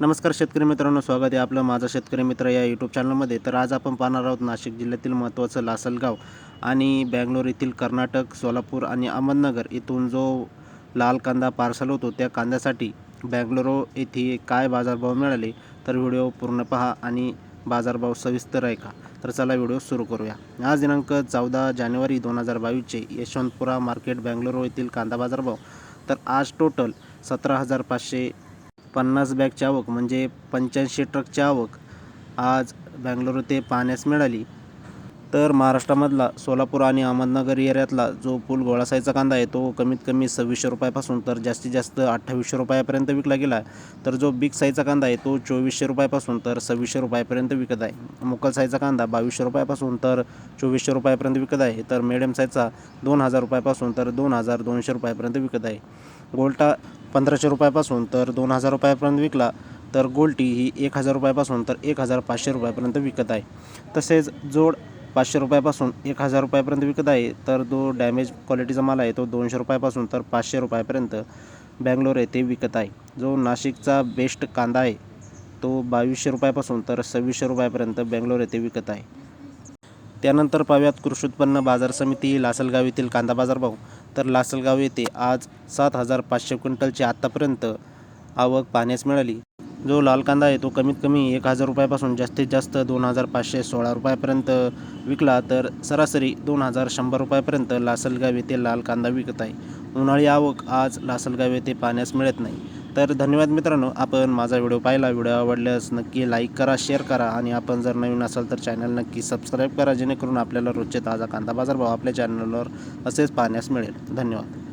नमस्कार शेतकरी मित्रांनो, स्वागत आहे आपलं माझा शेतकरी मित्र या यूट्यूब चॅनलमध्ये. तर आज आपण पाहणार आहोत नाशिक जिल्ह्यातील महत्त्वाचं लासलगाव आणि बँगलोर येथील कर्नाटक, सोलापूर आणि अहमदनगर इथून जो लाल कांदा पार्सल होतो त्या कांद्यासाठी बँगलोर येथे काय बाजारभाव मिळाले. तर व्हिडिओ पूर्ण पहा आणि बाजारभाव सविस्तर आहे का. तर चला व्हिडिओ सुरू करूया. आज दिनांक 14 जानेवारी 2022चे यशवंतपुरा मार्केट बँगलोर येथील कांदा बाजारभाव. तर आज टोटल 17,550 बॅगची आवक म्हणजे 85 ट्रकची आवक आज बँगलोर ते पाहण्यास मिळाली. तर महाराष्ट्रामधला सोलापूर आणि अहमदनगर एरियातला जो फुल गोळा साईजचा कांदा आहे तो कमीत कमी 2600 रुपयापासून तर जास्तीत जास्त 2800 रुपयापर्यंत विकला गेला आहे. तर जो बिग साईजचा कांदा आहे तो 2400 रुपयापासून तर 2600 रुपयापर्यंत विकत आहे. मोकल साईजचा कांदा 2200 रुपयापासून तर 2400 रुपयापर्यंत विकत आहे. तर मिडियम साईजचा 2000 रुपयापासून तर 2200 रुपयापर्यंत विकत आहे. गोल्टा 1500 रुपयापासून तर 2000 रुपयापर्यंत विकला. तर गोल्टी ही 1000 रुपयापासून तर 1500 रुपयापर्यंत विकत आहे. तसेच जोड 500 रुपयापासून 1000 रुपयापर्यंत विकत आहे. तर जो डॅमेज क्वालिटीचा माल आहे तो 200 रुपयापासून तर 500 रुपयापर्यंत बँगलोर येथे विकत आहे. जो नाशिकचा बेस्ट कांदा आहे तो 2200 रुपयापासून तर 2600 रुपयापर्यंत बँगलोर येथे विकत आहे. त्यानंतर पाहूयात कृषी उत्पन्न बाजार समिती लासलगाव येथील कांदा बाजारभाव. तर लासलगाव येथे आज 7,500 क्विंटलची आत्तापर्यंत आवक पाहण्यास मिळाली. जो लाल कांदा आहे तो कमीत कमी 1000 रुपयापासून जास्तीत जास्त 2516 रुपयापर्यंत विकला. तर सरासरी 2100 रुपयापर्यंत लासलगाव येथे लाल कांदा विकत आहे. उन्हाळी आवक आज लासलगाव येथे पाहण्यास मिळत नाही. तर धन्यवाद मित्रांनो, आपण माझा व्हिडिओ पाहिला. व्हिडिओ आवडल्यास नक्की लाईक करा, शेअर करा आणि आपण जर नवीन असाल तर चॅनल नक्की सबस्क्राईब करा, जेणेकरून आपल्याला रोजचे ताजा कांदा बाजारभाव आपल्या चॅनलवर असेच पाहण्यास मिळेल. धन्यवाद.